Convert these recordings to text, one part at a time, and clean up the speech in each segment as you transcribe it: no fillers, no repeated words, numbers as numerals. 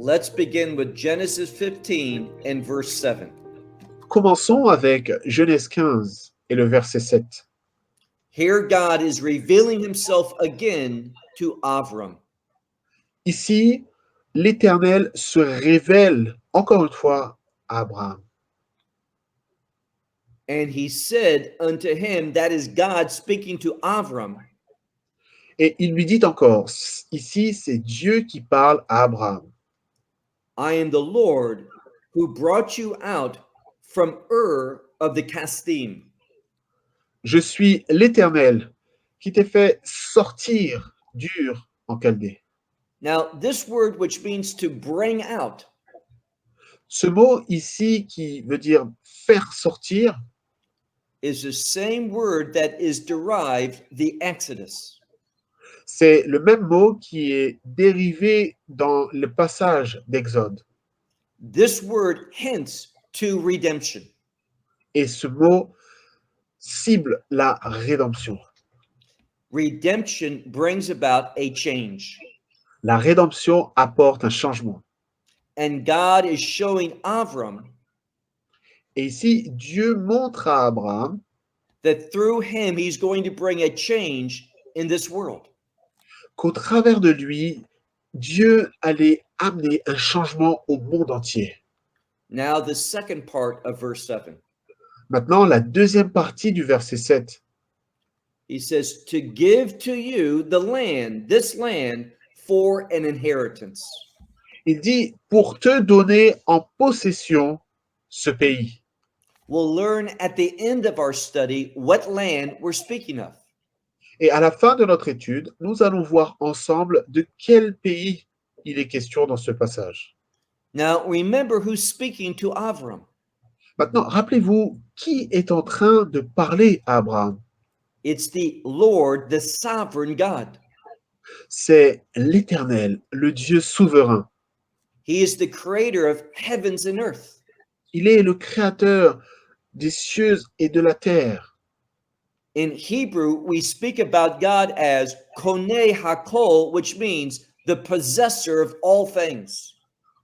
let's begin with Genesis 15 and verse 7. Commençons avec Genèse 15 et le verset 7. Here God is revealing himself again to Avram. Ici, l'Éternel se révèle encore une fois à Abraham. And he said unto him, that is God speaking to Avram, Et il lui dit encore, ici c'est Dieu qui parle à Abraham. I am the Lord who brought you out from Ur of the Kasdim. Je suis l'Éternel qui t'ai fait sortir d'Ur en Chaldée. Now, this word, which means to bring out, Ce mot ici qui veut dire faire sortir, is the same word that is derived the Exodus. c'est le même mot qui est dérivé dans le passage d'Exode. This word hints to redemption. Et ce mot cible la rédemption. Redemption brings about a change. La rédemption apporte un changement. And God is showing Avram Et ici, Dieu montre à Abraham that through him, he's going to bring a change in this world. qu'au travers de lui, Dieu allait amener un changement au monde entier. Now, the second part of verse 7. Maintenant, la deuxième partie du verset 7. He says, to give to you the land, this land, for an inheritance. Il dit, pour te donner en possession ce pays. We'll learn at the end of our study what land we're speaking of. Et à la fin de notre étude, nous allons voir ensemble de quel pays il est question dans ce passage. Now, remember who's speaking to Avram. Maintenant, rappelez-vous qui est en train de parler à Abraham. It's the Lord, the sovereign God. C'est l'Éternel, le Dieu souverain. He is the creator of heavens and earth. Il est le créateur des cieux et de la terre. In Hebrew, we speak about God as Konei Hakol, which means the possessor of all things.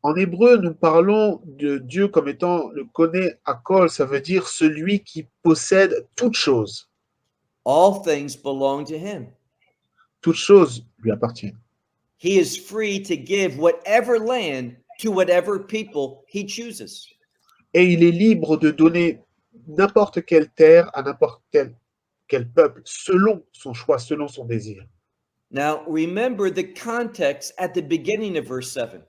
En hébreu, nous parlons de Dieu comme étant le Koné Hakol, ça veut dire celui qui possède toutes choses. All things belong to him. Toutes choses lui appartiennent. He is free to give whatever land to whatever people he chooses. Et il est libre de donner n'importe quelle terre à n'importe quel peuple, selon son choix, selon son désir. Now, remember the context at the beginning of verse 7.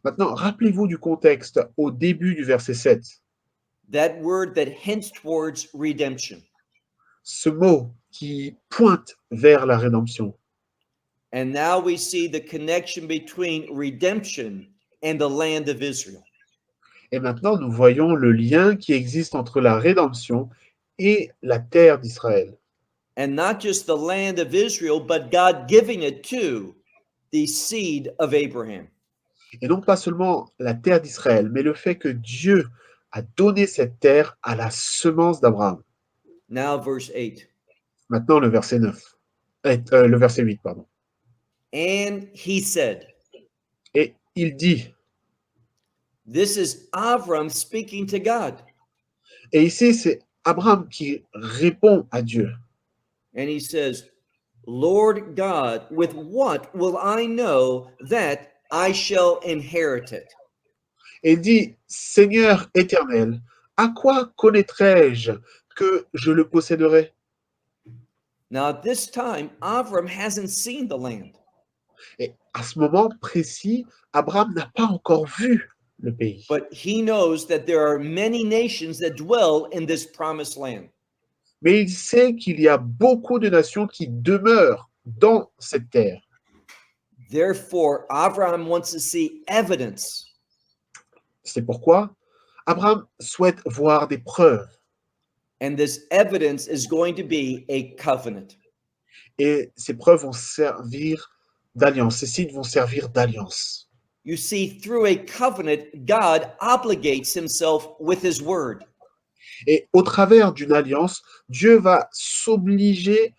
Maintenant, rappelez-vous du contexte au début du verset 7. That word that hints towards redemption. Ce mot qui pointe vers la rédemption. And now we see the connection between redemption and the land of Israel. Et maintenant, nous voyons le lien qui existe entre la rédemption et la terre d'Israël. And not just the land of Israel, but God giving it to the seed of Abraham. Et donc pas seulement la terre d'Israël, mais le fait que Dieu a donné cette terre à la semence d'Abraham. Now, verse 8. Maintenant, le verset 9. Le verset 8, pardon. And he said, Et il dit, this is Avram speaking to God. et ici c'est Abraham qui répond à Dieu. And he says, Lord God, with what will I know that I shall inherit it? Et il dit, Seigneur éternel, à quoi connaîtrai-je que je le posséderai? Now, at this time, Avram hasn't seen the land. Et à ce moment précis, Abraham n'a pas encore vu le pays. But he knows that there are many nations that dwell in this promised land. Mais il sait qu'il y a beaucoup de nations qui demeurent dans cette terre. Therefore, Abraham wants to see evidence. C'est pourquoi Abraham souhaite voir des preuves. And this evidence is going to be a covenant. Et ces preuves vont servir d'alliance. Ces signes vont servir d'alliance. You see, through a covenant, God obligates himself with his word. Et au travers d'une alliance, Dieu va s'obliger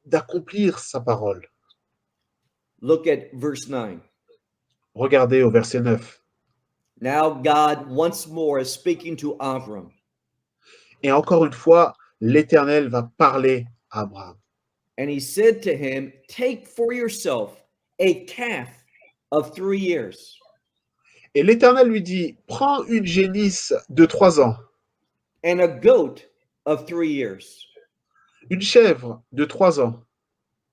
d'accomplir sa parole. Look at verse 9. Regardez au verset 9. Now God once more is speaking to Avram. Et encore une fois, l'Éternel va parler à Abraham. And he said to him, take for yourself a calf of 3 years, Et l'Éternel lui dit, prends une génisse de 3 ans, and a goat of 3 years, une chèvre de 3 ans,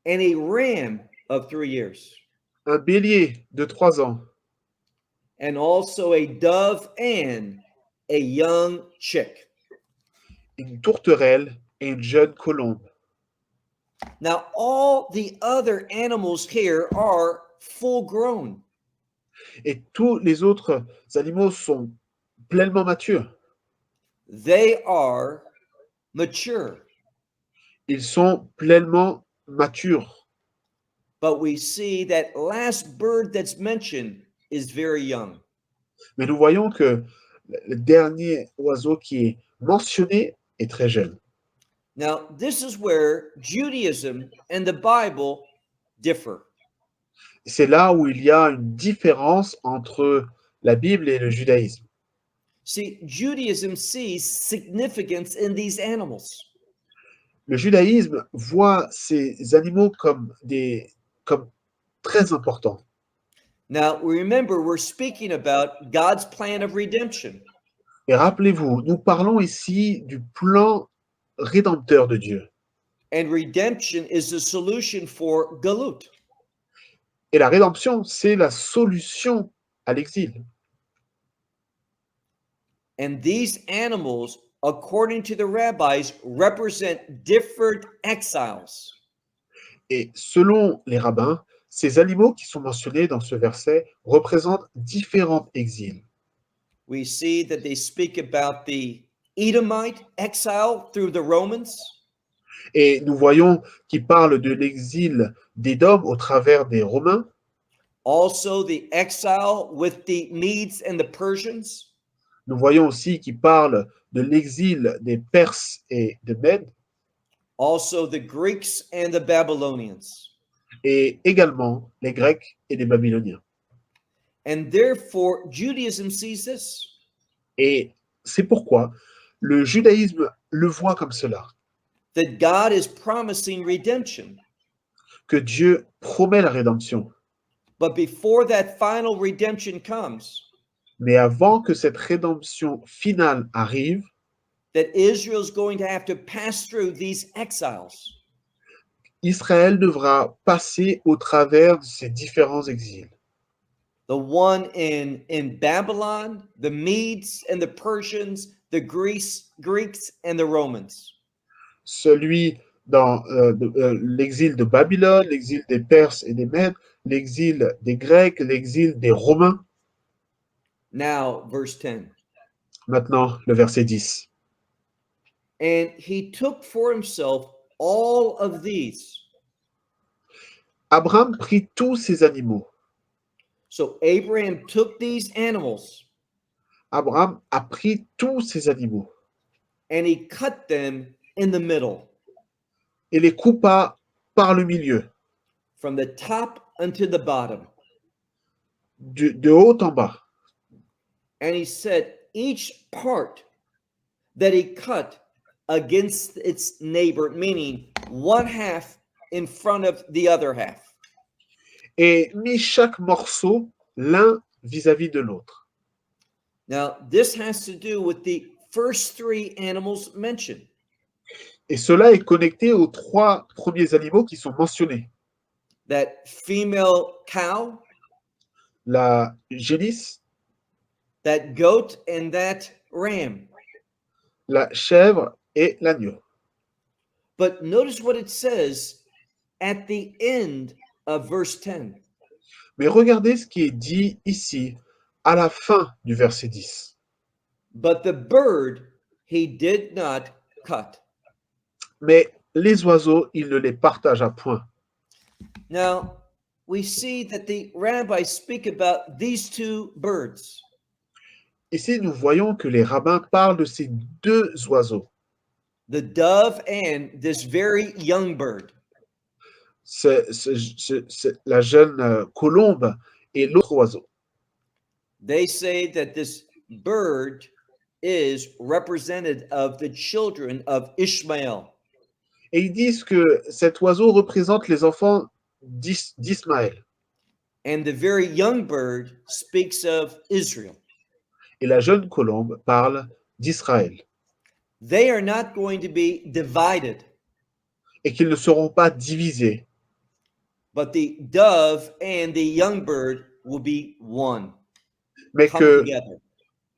and a ram of 3 years, un bélier de 3 ans, and also a dove and a young chick. une tourterelle et une jeune colombe. Now, all the other animals here are full grown. Et tous les autres animaux sont pleinement matures. They are mature. Ils sont pleinement matures. But we see that last bird that's mentioned is very young. Mais nous voyons que le dernier oiseau qui est mentionné est très jeune. Now, this is where Judaism and the Bible differ. C'est là où il y a une différence entre la Bible et le judaïsme. See, Judaism sees significance in these animals. Le judaïsme voit ces animaux comme très importants. Now, remember, we're speaking about God's plan of redemption. Et rappelez-vous, nous parlons ici du plan rédempteur de Dieu. And redemption is the solution for galut. Et la rédemption, c'est la solution à l'exil. And these animals, according to the rabbis, represent different exiles. Et selon les rabbins, ces animaux qui sont mentionnés dans ce verset représentent différents exils. We see that they speak about the Edomite exile through the Romans. Et nous voyons qu'ils parlent de l'exil d'Édom au travers des Romains, Also, the exile with the Medes and the Persians. nous voyons aussi qu'ils parlent de l'exil des Perses et des Mèdes, Also, the Greeks and the Babylonians. et également les Grecs et les Babyloniens. And therefore, Judaism sees this. Et c'est pourquoi le judaïsme le voit comme cela, That God is promising redemption. que Dieu promet la rédemption. But before that final redemption comes, Mais avant que cette rédemption finale arrive, that Israel is going to have to pass through these exiles. Israël devra passer au travers de ces différents exils. The one in Babylon, the Medes and the Persians, the Greeks and the Romans. Celui dans l'exil de Babylone, l'exil des Perses et des Mèdes, l'exil des Grecs, l'exil des Romains. Now, verse 10. Maintenant, le verset 10. And he took for himself all of these. Abraham prit tous ces animaux. So Abraham took these animals Abraham a pris tous ces animaux and he cut them in the middle, et les coupa par le milieu, from the top unto the bottom. de haut en bas. And he set each part that he cut against its neighbor, meaning one half in front of the other half. Et mit chaque morceau l'un vis-à-vis de l'autre. Now, this has to do with the first three animals mentioned. Et cela est connecté aux 3 premiers animaux qui sont mentionnés. That female cow, La génisse, that goat, and that ram. la chèvre et l'agneau. But notice what it says at the end of verse 10. Mais regardez ce qui est dit ici, à la fin du verset 10. But the bird he did not cut. Mais les oiseaux, il ne les partagea point. Now, we see that the rabbis speak about these two birds. Ici, nous voyons que les rabbins parlent de ces 2 oiseaux, The dove and this very young bird. la jeune colombe et l'autre oiseau. They say that this bird is representative of the children of Ishmael. Et ils disent que cet oiseau représente les enfants d'Ismaël. And the very young bird speaks of Israel. Et la jeune colombe parle d'Israël. They are not going to be divided, Et qu'ils ne seront pas divisés, but the dove and the young bird will be one, mais come que, together.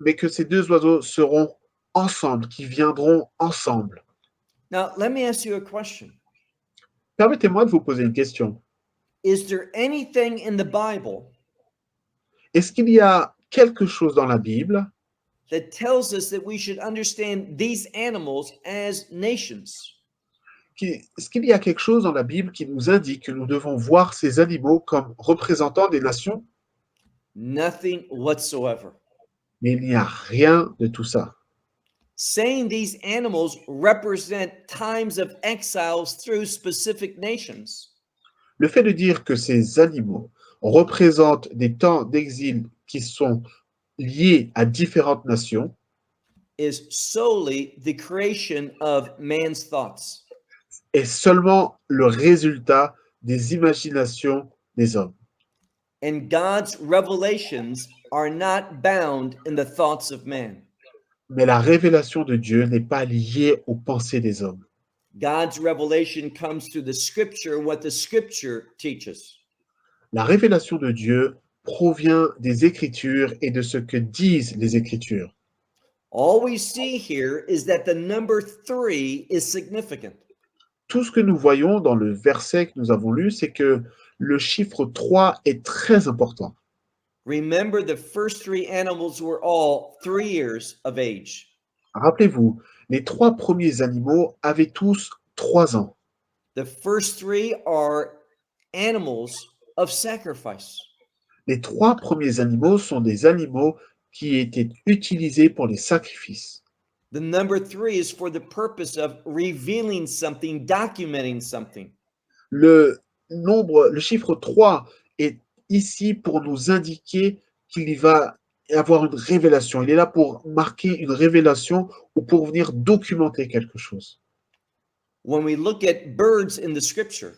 mais que ces deux oiseaux seront ensemble, qui viendront ensemble. Now, let me ask you a question. Permettez-moi de vous poser une question. Is there anything in the Bible Est-ce qu'il y a quelque chose dans la Bible that tells us that we should understand these animals as nations? Est-ce qu'il y a quelque chose dans la Bible qui nous indique que nous devons voir ces animaux comme représentants des nations? Nothing whatsoever. Mais il n'y a rien de tout ça. Saying these animals represent times of exiles through specific nations Le fait de dire que ces animaux représentent des temps d'exil qui sont liés à différentes nations is solely the creation of man's thoughts. est seulement le résultat des imaginations des hommes. And God's revelations are not bound in the thoughts of man. Mais la révélation de Dieu n'est pas liée aux pensées des hommes. God's revelation comes through the scripture, what the scripture teaches. La révélation de Dieu provient des Écritures et de ce que disent les Écritures. All we see here is that the number 3 is significant. Tout ce que nous voyons dans le verset que nous avons lu, c'est que le chiffre 3 est très important. Remember, the first 3 animals were all 3 years of age. Rappelez-vous, les 3 premiers animaux avaient tous 3 ans. The first 3 are animals of sacrifice. Les 3 premiers animaux sont des animaux qui étaient utilisés pour les sacrifices. The number 3 is for the purpose of revealing something, documenting something. Le chiffre 3 est ici pour nous indiquer qu'il va y avoir une révélation. Il est là pour marquer une révélation ou pour venir documenter quelque chose. When we look at birds in the scripture,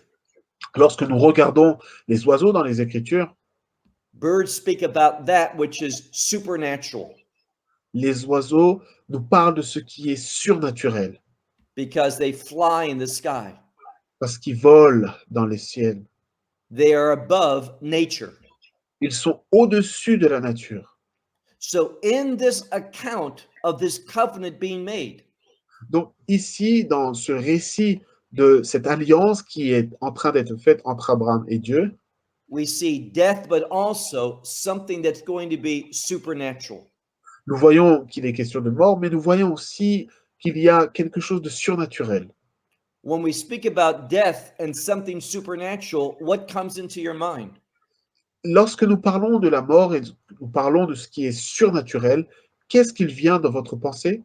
Lorsque nous regardons les oiseaux dans les Écritures, birds speak about that which is supernatural les oiseaux nous parlent de ce qui est surnaturel, because they fly in the sky. parce qu'ils volent dans les ciels. They are above nature. Ils sont au-dessus de la nature. So in this account of this covenant being made, Donc ici, dans ce récit de cette alliance qui est en train d'être faite entre Abraham et Dieu, we see death, but also something that's going to be supernatural. nous voyons qu'il est question de mort, mais nous voyons aussi qu'il y a quelque chose de surnaturel. When we speak about death and something supernatural, what comes into your mind? Lorsque nous parlons de la mort et nous parlons de ce qui est surnaturel, qu'est-ce qu'il vient dans votre pensée?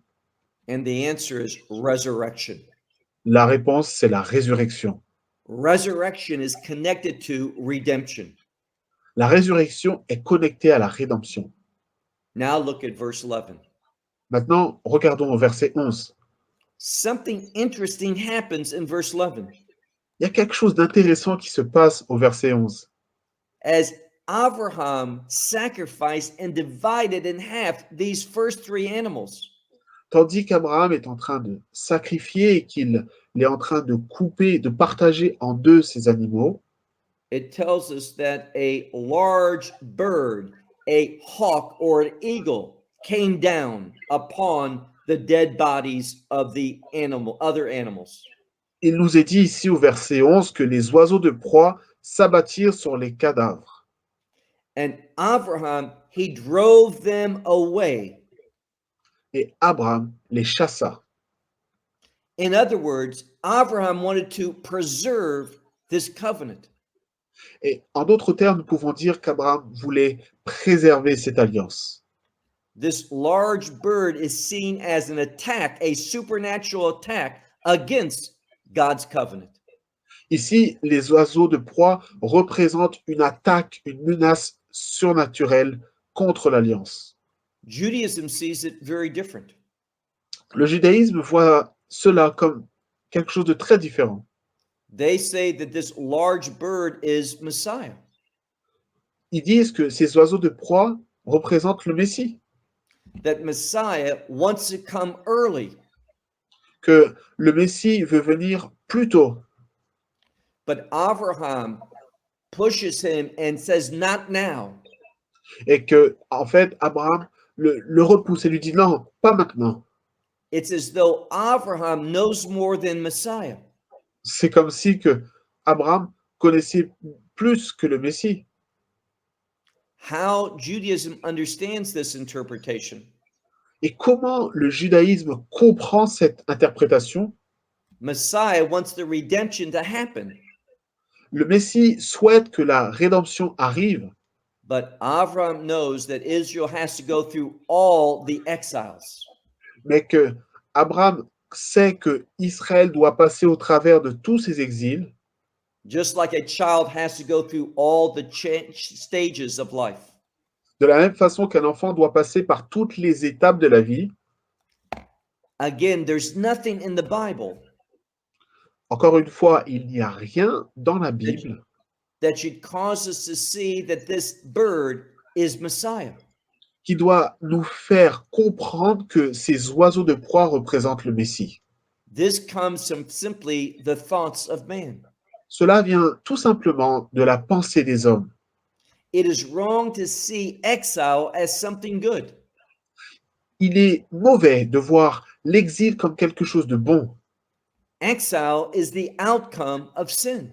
And the answer is resurrection. La réponse, c'est la résurrection. Resurrection is connected to redemption. La résurrection est connectée à la rédemption. Now look at verse 11. Maintenant, regardons au verset 11. Something interesting happens in verse 11. Il y a quelque chose d'intéressant qui se passe au verset 11. As Abraham sacrificed and divided in half these first 3 animals. Tandis qu'Abraham est en train de sacrifier et qu'il est en train de couper, de partager en deux ces animaux, It tells us that a large bird, a hawk or an eagle, came down upon the dead bodies of the other animals. il nous est dit ici au verset 11 que les oiseaux de proie s'abattirent sur les cadavres. And Abraham, he drove them away. Et Abraham les chassa. In other words, Abraham wanted to preserve this covenant. Et en d'autres termes, nous pouvons dire qu'Abraham voulait préserver cette alliance. This large bird is seen as an attack, a supernatural attack against God's covenant. Ici, les oiseaux de proie représentent une attaque, une menace surnaturelle contre l'alliance. Judaism sees it very different. Le judaïsme voit cela comme quelque chose de très différent. They say that this large bird is Messiah. Ils disent que ces oiseaux de proie représentent le Messie, That Messiah wants to come early, que le Messie veut venir plus tôt. but Abraham pushes him and says, "Not now." Et que, en fait, Abraham le repousse et lui dit non, pas maintenant. It's as though Abraham knows more than Messiah. C'est comme si que Abraham connaissait plus que le Messie. How Judaism understands this interpretation. Et comment le judaïsme comprend cette interprétation? Messiah wants the redemption to happen, Le Messie souhaite que la rédemption arrive, but Abraham knows that Israel has to go through all the exiles. mais que Abraham sait que Israël doit passer au travers de tous ces exils, Just like a child has to go through all the stages of life. de la même façon qu'un enfant doit passer par toutes les étapes de la vie. Again, there's nothing in the Bible Encore une fois, il n'y a rien dans la Bible that should cause us to see that this bird is Messiah. qui doit nous faire comprendre que ces oiseaux de proie représentent le Messie. This comes from simply the thoughts of man. Cela vient tout simplement de la pensée des hommes. It is wrong to see exile as something good. Il est mauvais de voir l'exil comme quelque chose de bon. Exile is the outcome of sin.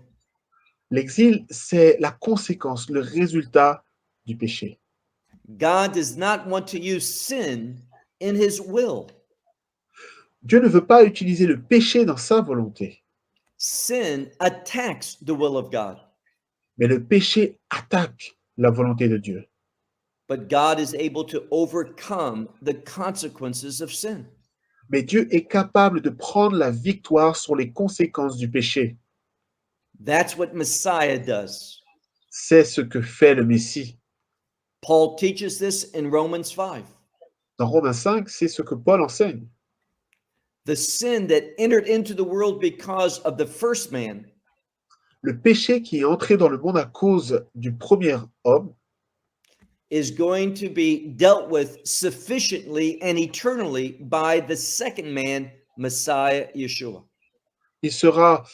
L'exil, c'est la conséquence, le résultat du péché. God does not want to use sin in his will. Dieu ne veut pas utiliser le péché dans sa volonté, Sin attacks the will of God, mais le péché attaque la volonté de Dieu. but God is able to overcome the consequences of sin. Mais Dieu est capable de prendre la victoire sur les conséquences du péché. That's what Messiah does. C'est ce que fait le Messie. Paul teaches this in Romans 5. Dans Romains 5, c'est ce que Paul enseigne. The sin that entered into the world because of the first man Le péché qui est entré dans le monde à cause du premier homme is going to be dealt with sufficiently and eternally by the second man, Messiah Yeshua. il sera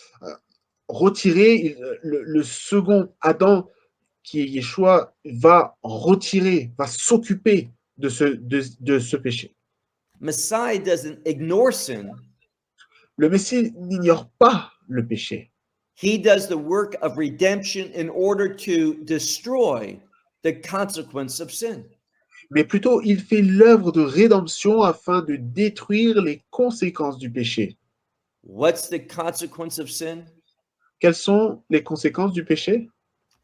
retiré, le second Adam qui est Yeshua va retirer, va s'occuper de ce péché. Messiah doesn't ignore sin. Le Messie n'ignore pas le péché. He does the work of redemption in order to destroy the consequence of sin. Mais plutôt, il fait l'œuvre de rédemption afin de détruire les conséquences du péché. What's the consequence of sin? Quelles sont les conséquences du péché?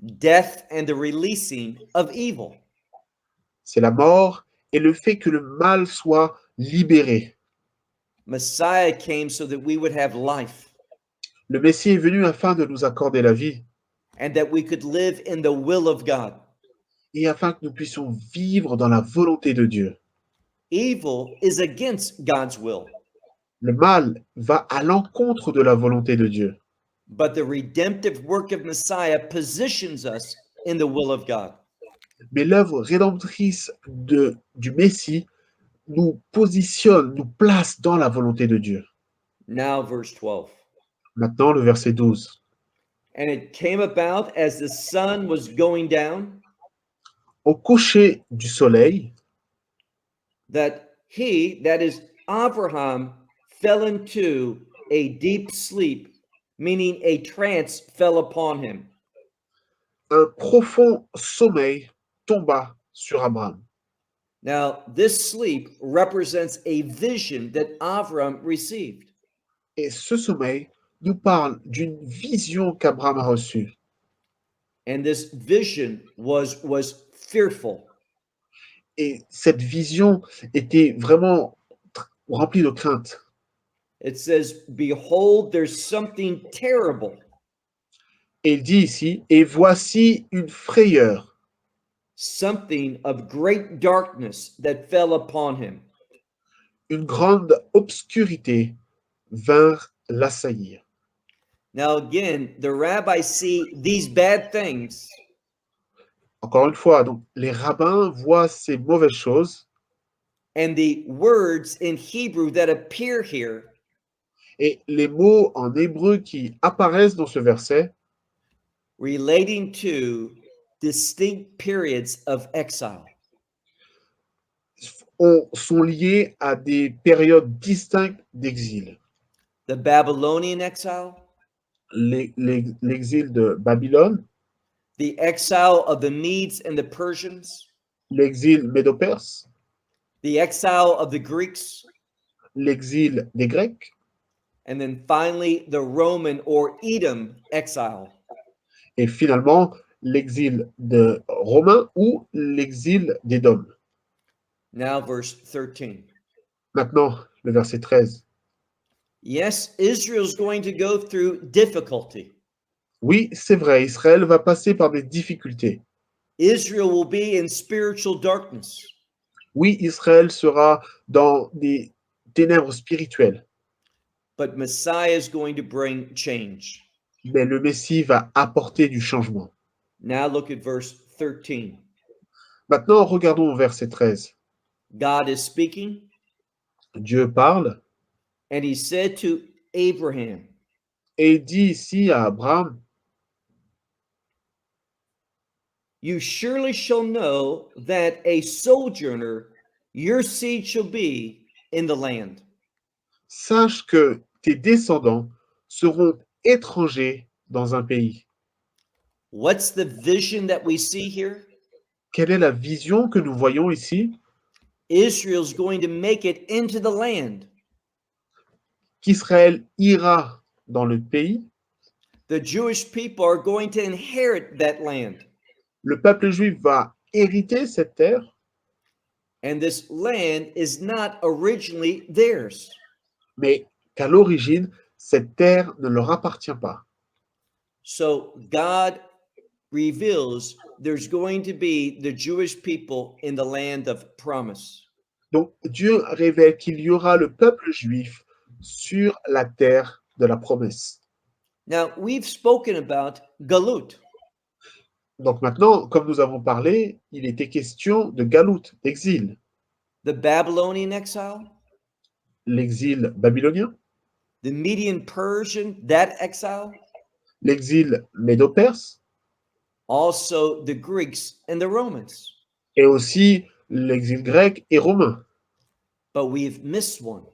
Death and the releasing of evil. C'est la mort et le fait que le mal soit libéré. Messiah came so that we would have life Le Messie est venu afin de nous accorder la vie and that we could live in the will of God. et afin que nous puissions vivre dans la volonté de Dieu. Evil is against God's will, Le mal va à l'encontre de la volonté de Dieu. but the redemptive work of Messiah positions us in the will of God. Mais l'œuvre rédemptrice du Messie nous positionne, nous place dans la volonté de Dieu. Now, verse 12. Maintenant, le verset 12. And it came about as the sun was going down Au coucher du soleil, that he, that is Abraham, fell into a deep sleep, meaning a trance fell upon him. un profond sommeil tomba sur Abraham. Now, this sleep represents a vision that Abraham received. Et ce sommeil nous parle d'une vision qu'Abraham a reçue. And this vision was fearful. Et cette vision était vraiment remplie de crainte. It says, "Behold, there's something terrible." Et il dit ici, et voici une frayeur. something of great darkness that fell upon him. Une grande obscurité vint l'assaillir. Now, again, the rabbis see these bad things Encore une fois, donc, les rabbins voient ces mauvaises choses and the words in Hebrew that appear here et les mots en hébreu qui apparaissent dans ce verset relating to distinct periods of exile. sont liés à des périodes distinctes d'exil. The Babylonian exile, L'exil de Babylone, the exile of the Medes and the Persians, l'exil médo-perse, the exile of the Greeks, l'exil des Grecs, and then finally the Roman or Edom exile. et finalement l'exil de Romains ou l'exil d'Édom. Now, verse 13. Maintenant, le verset 13. Yes, Israel's going to go through difficulty. Oui, c'est vrai, Israël va passer par des difficultés. Israel will be in spiritual darkness. Oui, Israël sera dans des ténèbres spirituelles, But Messiah is going to bring change. mais le Messie va apporter du changement. Now look at verse 13. Maintenant, regardons au verset 13. God is speaking, Dieu parle and he said to Abraham, et il dit ici à Abraham, you surely shall know that a sojourner your seed shall be in the land. sache que tes descendants seront étrangers dans un pays. What's the vision that we see here? Quelle est la vision que nous voyons ici? Israel's going to make it into the land. Qu'Israël ira dans le pays, The Jewish people are going to inherit that land. le peuple juif va hériter cette terre, And this land is not originally theirs. mais qu'à l'origine, cette terre ne leur appartient pas. So God reveals there's going to be the Jewish people in the land of promise. Donc Dieu révèle qu'il y aura le peuple juif sur la terre de la promesse. Now, we've spoken about Galut. Donc maintenant, comme nous avons parlé, il était question de Galout, d'exil, The Babylonian exile, l'exil babylonien, the Median Persian, that exile, l'exil médo-perse also the Greeks and the Romans. et aussi l'exil grec et romain. But we've missed one,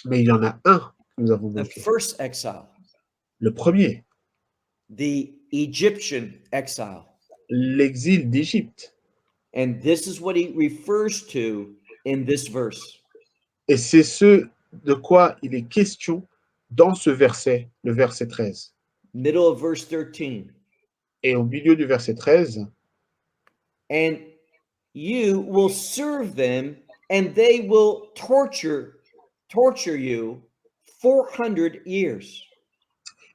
Mais il y en a un que nous avons the manqué. first exile, Le premier, the Egyptian exile. l'exil d'Égypte. And this is what he refers to in this verse. Et c'est ce de quoi il est question dans ce verset, le verset 13. Middle of verse 13. Et au milieu du verset 13, And you will serve them, and they will torture you 400 years.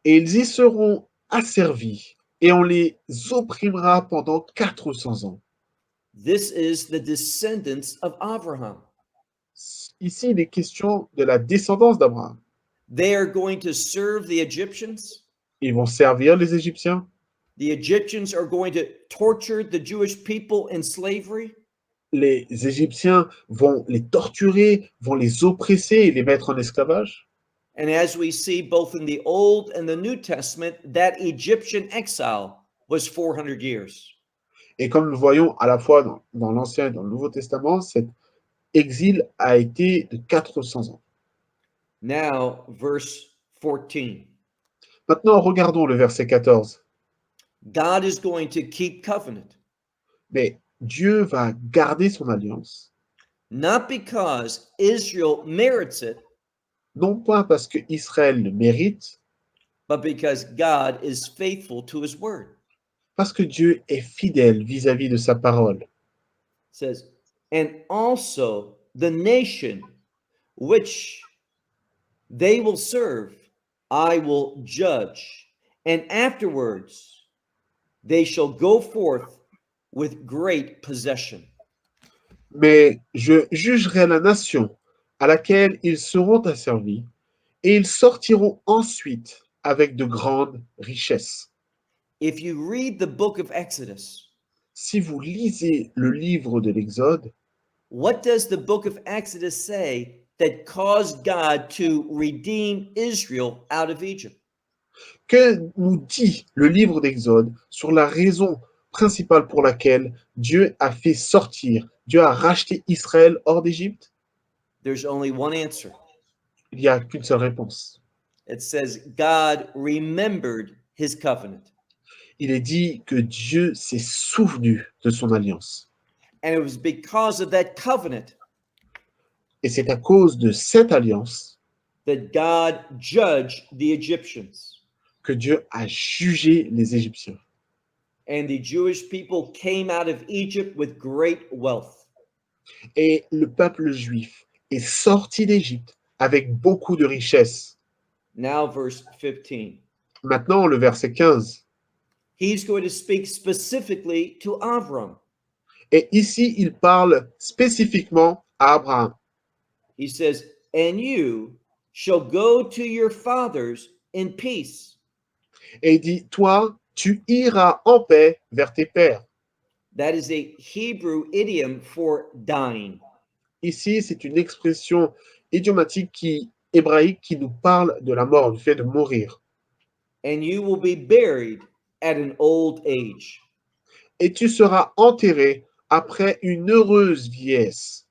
et ils y seront asservis, et on les opprimera pendant 400 ans. This is the descendants of Abraham. Ici, il est question de la descendance d'Abraham. They are going to serve the Egyptians. Ils vont servir les Égyptiens. The Egyptians are going to torture the Jewish people in slavery. Les Égyptiens vont les torturer, vont les oppresser et les mettre en esclavage. And as we see both in the Old and the New Testament, that Egyptian exile was 400 years. Et comme nous le voyons à la fois dans l'Ancien et dans le Nouveau Testament, cet exil a été de 400 ans. Now, verse 14. Maintenant, regardons le verset 14. God is going to keep covenant, Mais Dieu va garder son alliance, not because Israel merits it, non pas parce que Israël le mérite, but because God is faithful to his word. parce que Dieu est fidèle vis-à-vis de sa parole. It says, and also the nation which they will serve, I will judge, and afterwards they shall go forth with great possession. Mais je jugerai la nation à laquelle ils seront asservis, et ils sortiront ensuite avec de grandes richesses. If you read the book of Exodus, Si vous lisez le livre de l'Exode, what does the book of Exodus say that caused God to redeem Israel out of Egypt? que nous dit le livre d'Exode sur la raison principale pour laquelle Dieu a fait sortir, Dieu a racheté Israël hors d'Égypte? There's only one answer. Il n'y a qu'une seule réponse. It says God remembered his covenant. Il est dit que Dieu s'est souvenu de son alliance. And it was because of that covenant Et c'est à cause de cette alliance that God judged the Egyptians. que Dieu a jugé les Égyptiens. And the Jewish people came out of Egypt with great wealth. Et le peuple juif est sorti d'Égypte avec beaucoup de richesses. Now, verse 15. Maintenant, le verset 15. He's going to speak specifically to Avram. Et ici, il parle spécifiquement à Abraham. He says, "And you shall go to your fathers in peace." Et il dit, toi, tu iras en paix vers tes pères. That is a Hebrew idiom for dying. Ici, c'est une expression idiomatique hébraïque qui nous parle de la mort, du fait de mourir. And you will be buried at an old age. Et tu seras enterré après une heureuse vieillesse.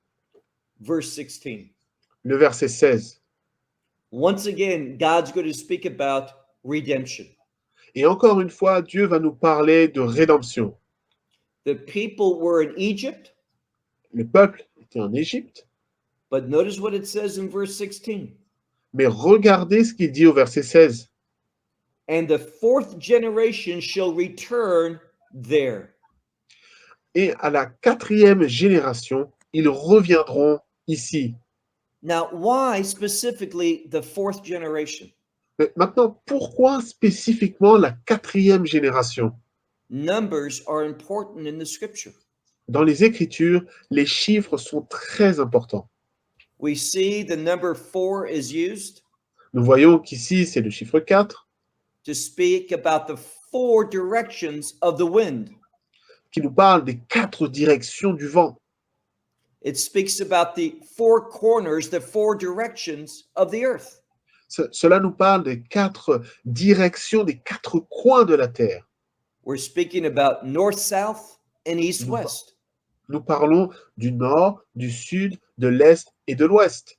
Verse 16. Le verset 16. Once again, God's going to speak about redemption. Et encore une fois, Dieu va nous parler de rédemption. The people were in Egypt, Le peuple était en Égypte, but notice what it says in verse 16. mais regardez ce qu'il dit au verset 16. And the fourth generation shall return there. Et à la 4e génération, ils reviendront ici. Now, why specifically the fourth generation? Mais maintenant, pourquoi spécifiquement la 4e génération? Numbers are important in the scripture. Dans les Écritures, les chiffres sont très importants. We see the number 4 is used Nous voyons qu'ici, c'est le chiffre 4 to speak about the 4 directions of the wind. qui nous parle des 4 directions du vent. It speaks about the 4 corners, the 4 directions of the earth. Cela nous parle des 4 directions, des 4 coins de la terre. We're speaking about north, south, and east, Nous- west. Nous parlons du nord, du sud, de l'est et de l'ouest.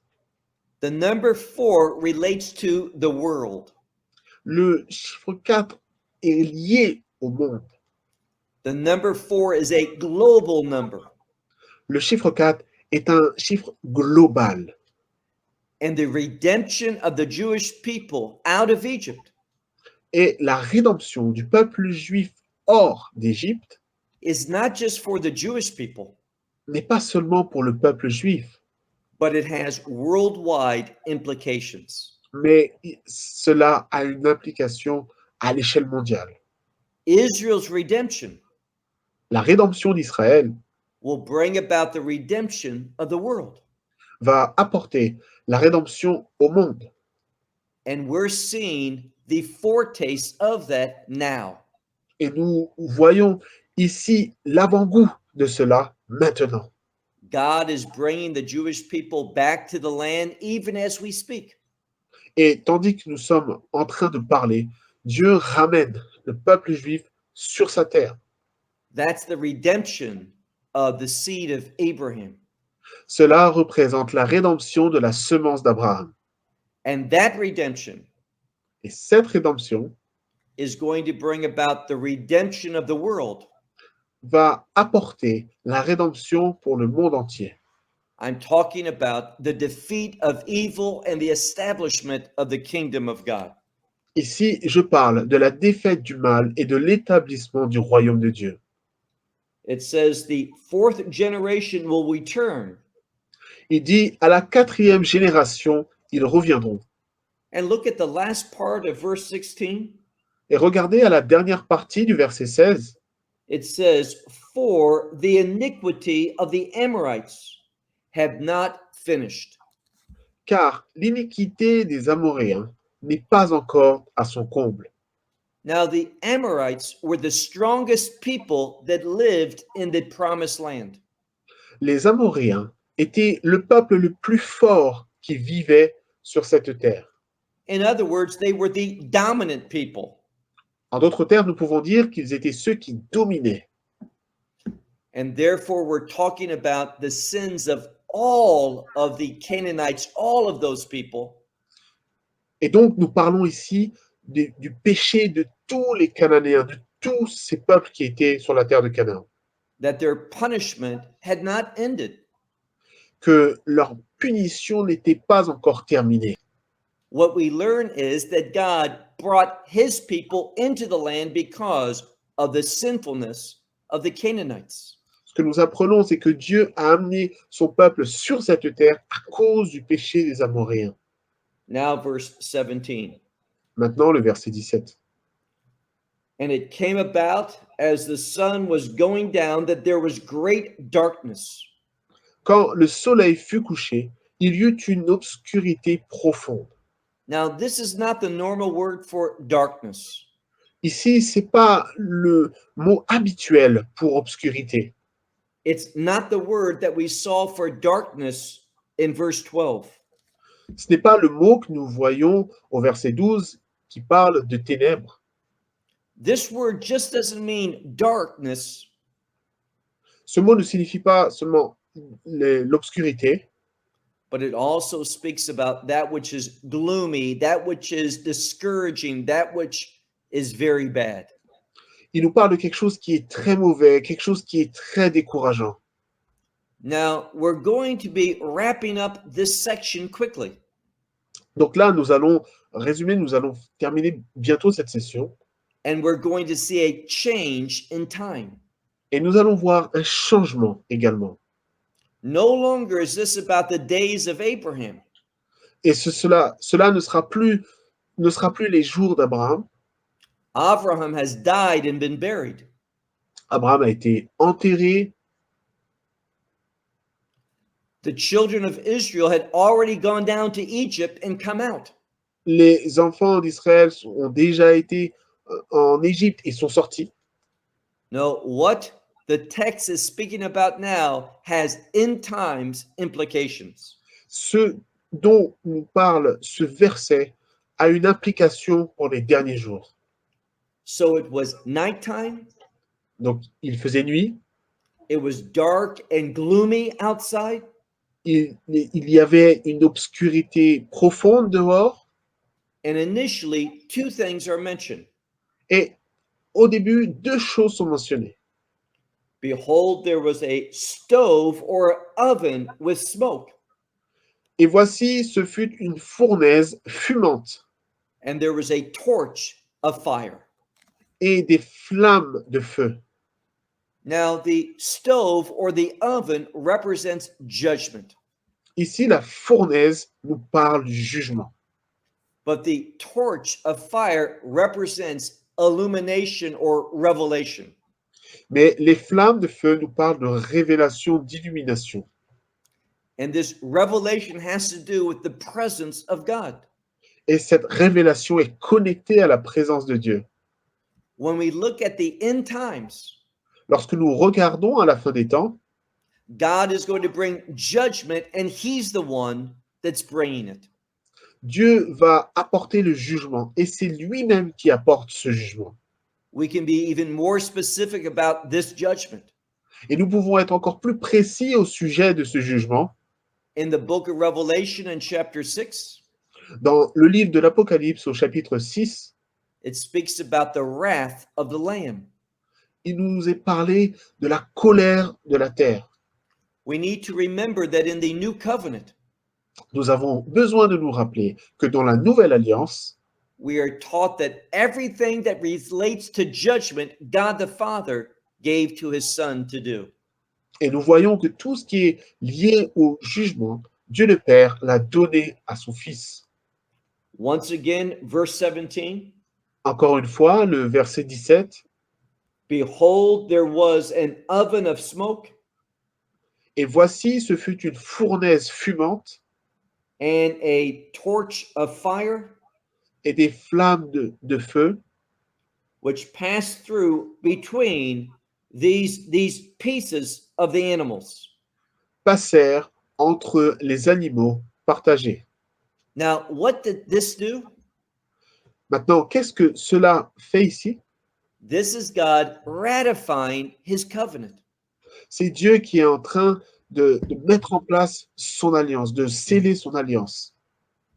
The number 4 relates to the world. Le chiffre 4 est lié au monde. The number 4 is a global number. Le chiffre 4 est un chiffre global. And the redemption of the Jewish people out of Egypt Et la rédemption du peuple juif hors d'Égypte is not just for the Jewish people, n'est pas seulement pour le peuple juif, but it has worldwide implications. mais cela a une implication à l'échelle mondiale. Israel's redemption La rédemption d'Israël will bring about the redemption of the world. va apporter la rédemption au monde. And we're seeing the foretaste of that now. Et nous voyons ici l'avant-goût de cela maintenant. God is bringing the Jewish people back to the land even as we speak. Et tandis que nous sommes en train de parler, Dieu ramène le peuple juif sur sa terre. That's the redemption of the seed of Abraham. Cela représente la rédemption de la semence d'Abraham. And that redemption Et cette rédemption is going to bring about the redemption of the world. va apporter la rédemption pour le monde entier. I'm talking about the defeat of evil and the establishment of the kingdom of God. Ici, je parle de la défaite du mal et de l'établissement du royaume de Dieu. It says the fourth generation will return. Il dit, à la 4e génération, ils reviendront. And look at the last part of verse 16. Et regardez à la dernière partie du verset 16. It says, "For the iniquity of the Amorites have not finished." Car l'iniquité des Amoréens n'est pas encore à son comble. Now, the Amorites were the strongest people that lived in the promised land. Les Amoréens étaient le peuple le plus fort qui vivait sur cette terre. In other words, they were the dominant people. En d'autres termes, nous pouvons dire qu'ils étaient ceux qui dominaient. And therefore, we're talking about the sins of all of the Canaanites, all of those people, Et donc, nous parlons ici du péché de tous les Cananéens, de tous ces peuples qui étaient sur la terre de Canaan, that their punishment had not ended. que leur punition n'était pas encore terminée. What we learn is that God brought his people into the land because of the sinfulness of the Canaanites. Ce que nous apprenons, c'est que Dieu a amené son peuple sur cette terre à cause du péché des Amoréens. Now, verse 17. Maintenant, le verset 17. And it came about as the sun was going down that there was great darkness. Quand le soleil fut couché, il y eut une obscurité profonde. Now, this is not the normal word for darkness. Ici, c'est pas le mot habituel pour obscurité. It's not the word that we saw for darkness in verse 12. Ce n'est pas le mot que nous voyons au verset 12 qui parle de ténèbres. This word just doesn't mean darkness, Ce mot ne signifie pas seulement l'obscurité, but it also speaks about that which is gloomy, that which is discouraging, that which is very bad. il nous parle de quelque chose qui est très mauvais, quelque chose qui est très décourageant. Now, we're going to be wrapping up this section quickly. Donc là, nous allons résumer, nous allons terminer bientôt cette session And we're going to see a change in time. et nous allons voir un changement également. No longer is this about the days of Abraham. Et cela ne sera plus les jours d'Abraham. Abraham has died and been buried. Abraham a été enterré. The children of Israel had already gone down to Egypt and come out. Les enfants d'Israël ont déjà été en Égypte et sont sortis. No, what the text is speaking about now has end times implications. Ce dont nous parle ce verset a une implication pour les derniers jours. So it was nighttime, Donc, il faisait nuit, it was dark and gloomy outside, il y avait une obscurité profonde dehors, and initially two things are mentioned. et au début, deux choses sont mentionnées. Behold, there was a stove or oven with smoke, Et voici, ce fut une fournaise fumante and there was a torch of fire. et des flammes de feu. Now, the stove or the oven represents judgment, Ici, la fournaise nous parle du jugement. but the torch of fire represents illumination or revelation. Mais les flammes de feu nous parlent de révélation, d'illumination. And this revelation has to do with the presence of God. Et cette révélation est connectée à la présence de Dieu. When we look at the end times, Lorsque nous regardons à la fin des temps, God is going to bring judgment, and He's the one that's bringing it. Dieu va apporter le jugement et c'est lui-même qui apporte ce jugement. We can be even more specific about this judgment. Et nous pouvons être encore plus précis au sujet de ce jugement. In the book of Revelation, in chapter 6, Dans le livre de l'Apocalypse au chapitre 6, it speaks about the wrath of the Lamb. il nous est parlé de la colère de la terre. We need to remember that in the new covenant, Nous avons besoin de nous rappeler que dans la nouvelle alliance, we are taught that everything that relates to judgment, God the Father gave to his Son to do. et nous voyons que tout ce qui est lié au jugement, Dieu le Père l'a donné à son Fils. Once again, verse 17, Encore une fois, le verset 17, Behold, there was an oven of smoke Et voici, ce fut une fournaise fumante and a torch of fire, et des flammes de feu which passed through between these pieces of the animals. passèrent entre les animaux partagés. Now, what did this do? Maintenant, qu'est-ce que cela fait ici? This is God ratifying his covenant. C'est Dieu qui est en train de mettre en place son alliance, de sceller son alliance.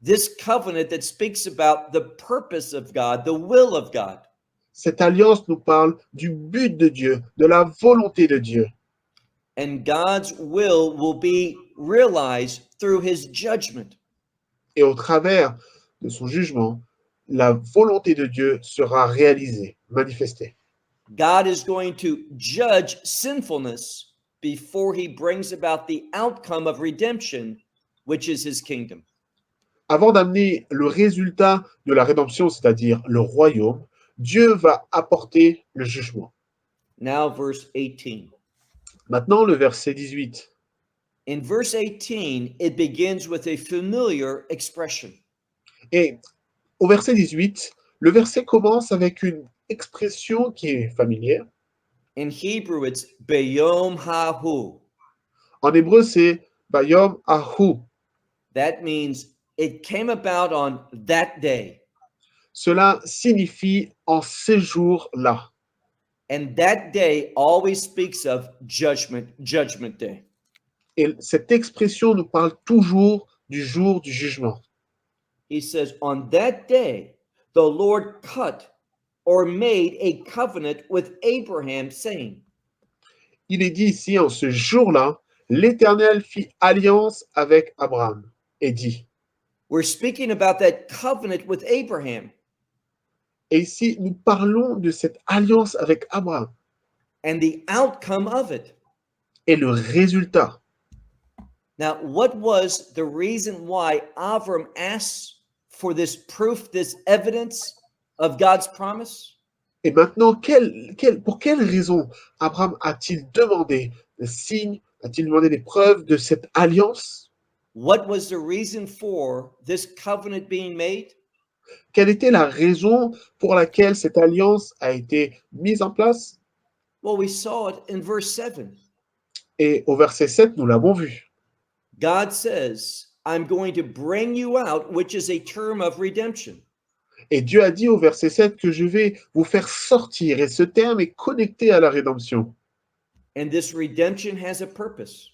This covenant that speaks about the purpose of God, the will of God. Cette alliance nous parle du but de Dieu, de la volonté de Dieu. And God's will be realized through his judgment. Et au travers de son jugement, la volonté de Dieu sera réalisée, manifestée. God is going to judge sinfulness before he brings about the outcome of redemption, which is his kingdom. Avant d'amener le résultat de la rédemption, c'est-à-dire le royaume, Dieu va apporter le jugement. Now, verse 18. Maintenant, le verset 18. In verse 18, it begins with a familiar expression. Et au verset 18, le verset commence avec une expression qui est familière. In Hebrew, it's Beyom Hahu. En hébreu, c'est Bayom Ahu. That means it came about on that day. Cela signifie en ces jours-là. And that day always speaks of judgment day. Et cette expression nous parle toujours du jour du jugement. He says, on that day, the Lord cut or made a covenant with Abraham, saying, Il est dit ici, en ce jour-là, l'Éternel fit alliance avec Abraham et dit. we're speaking about that covenant with Abraham. Et ici, nous parlons de cette alliance avec Abraham And the outcome of it. et le résultat. Now, what was the reason why Avram asked for this proof, this evidence of God's promise? Et maintenant, pour quelle raison Abraham a-t-il demandé des signes, a-t-il demandé des preuves de cette alliance? What was the reason for this covenant being made? Quelle était la raison pour laquelle cette alliance a été mise en place? Well, we saw it in verse 7. Et au verset 7, nous l'avons vu. God says, I'm going to bring you out, which is a term of redemption. Et Dieu a dit au verset 7 que je vais vous faire sortir. Et ce terme est connecté à la rédemption. And this redemption has a purpose,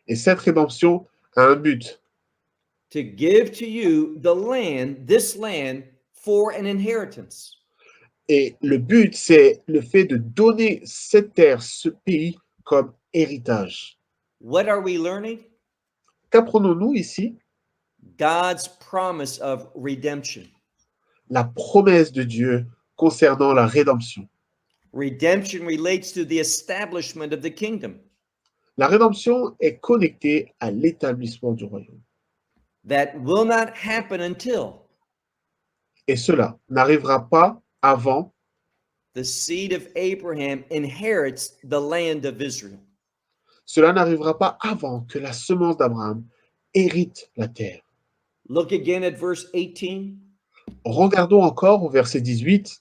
Et cette rédemption a un but. to give to you the land, this land, for an inheritance. Et le but, c'est le fait de donner cette terre, ce pays, comme héritage. What are we learning? Qu'apprenons-nous ici? God's promise of redemption. La promesse de Dieu concernant la rédemption. Redemption relates to the establishment of the kingdom. La rédemption est connectée à l'établissement du royaume. That will not happen until Et cela n'arrivera pas avant the seed of Abraham inherits the land of Israel. cela n'arrivera pas avant que la semence d'Abraham hérite la terre. Look again at verse 18. Regardons encore au verset 18.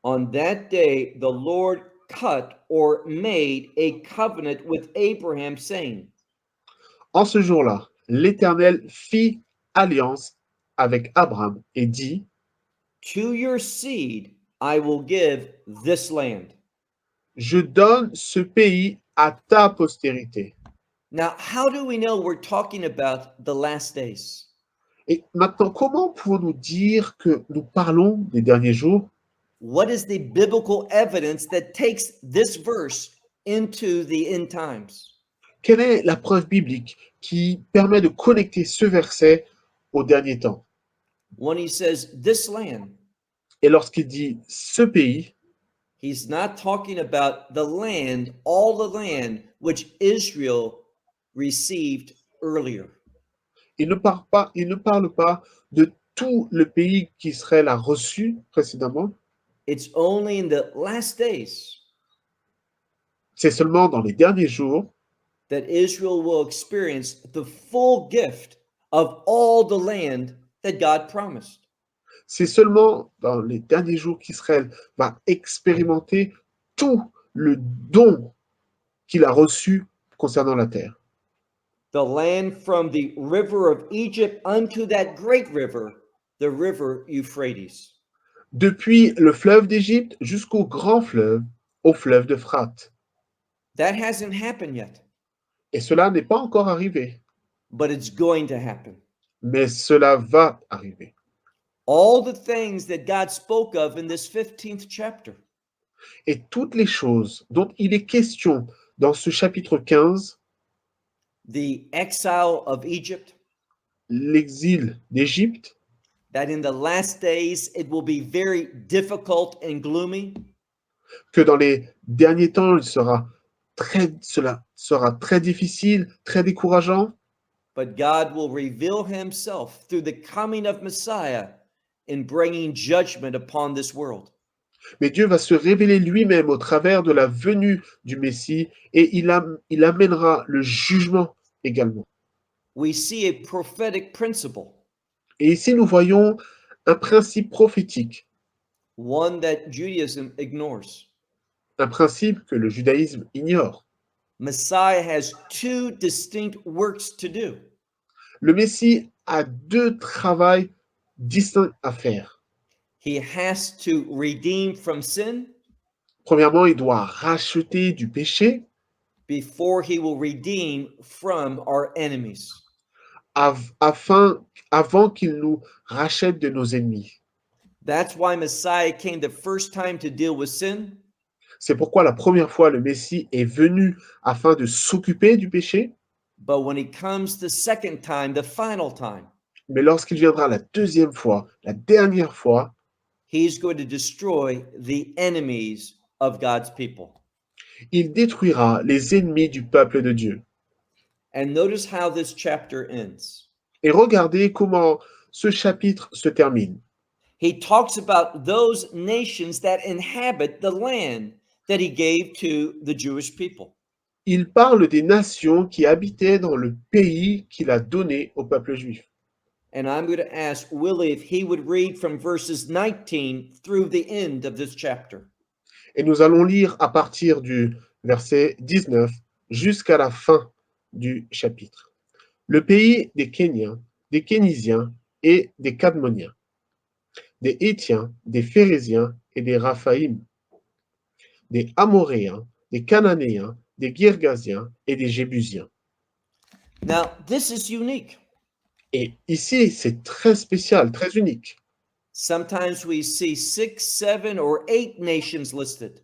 On that day, the Lord cut or made a covenant with Abraham, saying, En ce jour-là, l'Éternel fit alliance avec Abraham et dit, to your seed I will give this land. je donne ce pays à ta postérité. Now, how do we know we're talking about the last days? Et maintenant, comment pouvons-nous dire que nous parlons des derniers jours? What is the biblical evidence that takes this verse into the end times? Quelle est la preuve biblique qui permet de connecter ce verset au dernier temps? When he says this land, Et lorsqu'il dit ce pays, he's not talking about the land, all the land which Israel received earlier. il ne parle pas de tout le pays qu'Israël a reçu précédemment. It's only in the last days C'est seulement dans les derniers jours that Israel will experience the full gift of all the land that God promised. C'est seulement dans les derniers jours qu'Israël va expérimenter tout le don qu'il a reçu concernant la terre. The land from the river of Egypt unto that great river, the river Euphrates. Depuis le fleuve d'Égypte jusqu'au grand fleuve, au fleuve d'Euphrate. That hasn't happened yet, Et cela n'est pas encore arrivé, but it's going to happen. mais cela va arriver. All the things that God spoke of in this 15th chapter, Et toutes les choses dont il est question dans ce chapitre 15, the exile of Egypt, l'exil d'Égypte, that in the last days it will be very difficult and gloomy, que dans les derniers temps, cela sera très difficile, très décourageant, but God will reveal himself through the coming of Messiah in bringing judgment upon this world. mais Dieu va se révéler lui-même au travers de la venue du Messie et il amènera le jugement également. We see a prophetic principle, Et ici, nous voyons un principe prophétique, one that Judaism ignores. un principe que le judaïsme ignore. Messiah has two distinct works to do. Le Messie a deux travaux distincts à faire. He has to redeem from sin Premièrement, il doit racheter du péché before he will redeem from our enemies. avant qu'il nous rachète de nos ennemis. That's why Messiah came the first time to deal with sin, C'est pourquoi la première fois le Messie est venu afin de s'occuper du péché, but when he comes the second time, the final time, mais lorsqu'il viendra la deuxième fois, la dernière fois, he's going to destroy the enemies of God's people. il détruira les ennemis du peuple de Dieu. And notice how this chapter ends. Et regardez comment ce chapitre se termine. He talks about those nations that inhabit the land that he gave to the Jewish people. Il parle des nations qui habitaient dans le pays qu'il a donné au peuple juif. And I'm going to ask Willie if he would read from verses 19 through the end of this chapter. Et nous allons lire à partir du verset 19 jusqu'à la fin du chapitre. Le pays des Kéniens, des Kénisiens et des Cadmoniens, des Hétiens, des Phérésiens et des Raphaïm, des Amoréens, des Cananéens, des Girgasiens et des Jébusiens. Now, this is unique. Et ici, c'est très spécial, très unique. Sometimes we see 6, 7, or 8 nations listed.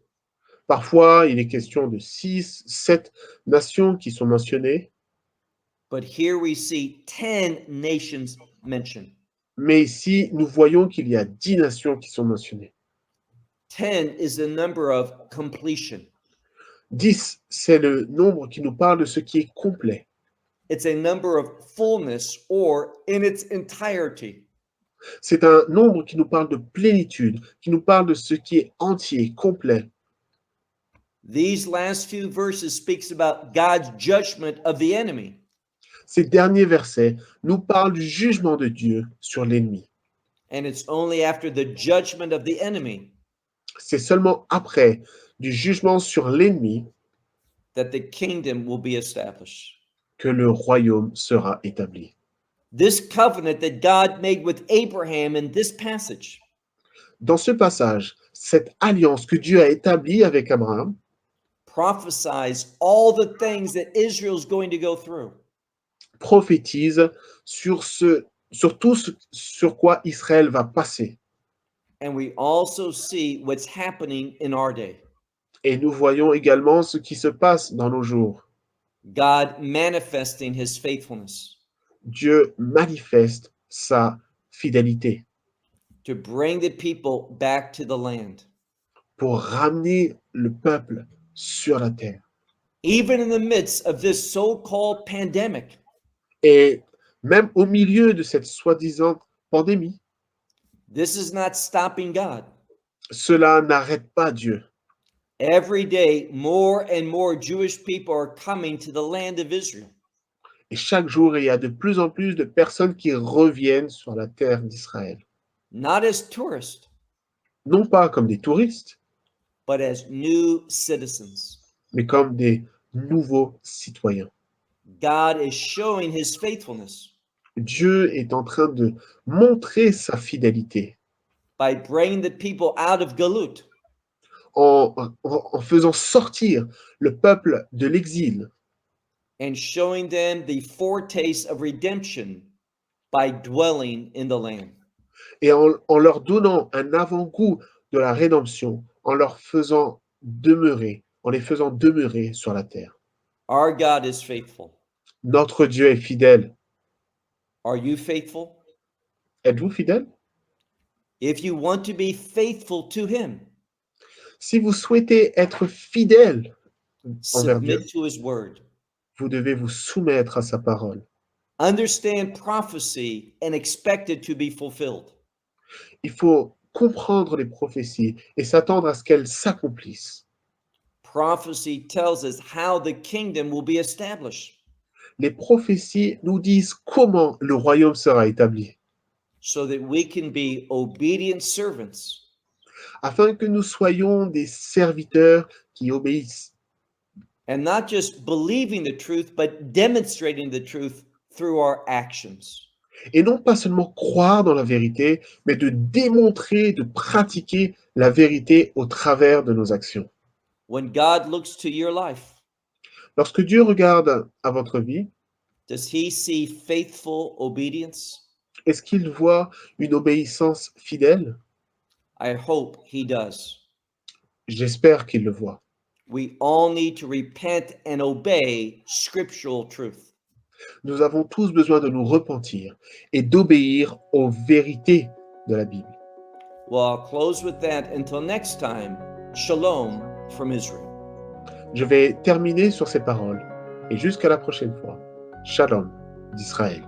Parfois, il est question de 6, 7 nations qui sont mentionnées, But here we see 10 nations mentioned. mais ici, nous voyons qu'il y a 10 nations qui sont mentionnées. 10 is the number of completion. 10, c'est le nombre qui nous parle de ce qui est complet. It's a number of fullness or in its entirety. C'est un nombre qui nous parle de plénitude, qui nous parle de ce qui est entier, complet. These last few verses speaks about God's judgment of the enemy. Ces derniers versets nous parlent du jugement de Dieu sur l'ennemi. And it's only after the judgment of the enemy C'est seulement après du jugement sur l'ennemi that the kingdom will be established. que le royaume sera établi. This covenant that God made with Abraham in this passage Dans ce passage, cette alliance que Dieu a établie avec Abraham prophesies all the things that Israel's going to go through. prophétise sur tout ce sur quoi Israël va passer. And we also see what's happening in our day. Et nous voyons également ce qui se passe dans nos jours. God manifesting his faithfulness Dieu manifeste sa fidélité to bring the people back to the land. pour ramener le peuple sur la terre. Even in the midst of this so-called pandemic, Et même au milieu de cette soi-disant pandémie, this is not stopping God. cela n'arrête pas Dieu. Every day, more and more Jewish people are coming to the land of Israel. Et chaque jour, il y a de plus en plus de personnes qui reviennent sur la terre d'Israël. Not as tourists, Non pas comme des touristes, but as new citizens. mais comme des nouveaux citoyens. God is showing his faithfulness Dieu est en train de montrer sa fidélité by bringing the people out of Galut en faisant sortir le peuple de l'exil and showing them the foretaste of redemption by dwelling in the land. et en leur donnant un avant-goût de la rédemption, en leur faisant demeurer, en les faisant demeurer sur la terre. Our God is faithful. Notre Dieu est fidèle. Are you faithful? Êtes-vous fidèle? If you want to be faithful to him, Si vous souhaitez être fidèle envers Dieu, submit to his word. vous devez vous soumettre à sa parole. Understand prophecy and expect it to be fulfilled. Il faut comprendre les prophéties et s'attendre à ce qu'elles s'accomplissent. Prophecy tells us how the kingdom will be established Les prophéties nous disent comment le royaume sera établi, so that we can be obedient servants afin que nous soyons des serviteurs qui obéissent, and not just believing the truth, but demonstrating the truth through our actions. et non pas seulement croire dans la vérité, mais de démontrer, de pratiquer la vérité au travers de nos actions. When God looks to your life, Lorsque Dieu regarde à votre vie, does he see faithful obedience? est-ce qu'il voit une obéissance fidèle? I hope he does. J'espère qu'il le voit. We all need to repent and obey scriptural truth. Nous avons tous besoin de nous repentir et d'obéir aux vérités de la Bible. Well, I'll close with that. Until next time, shalom from Israel. Je vais terminer sur ces paroles et jusqu'à la prochaine fois. Shalom d'Israël.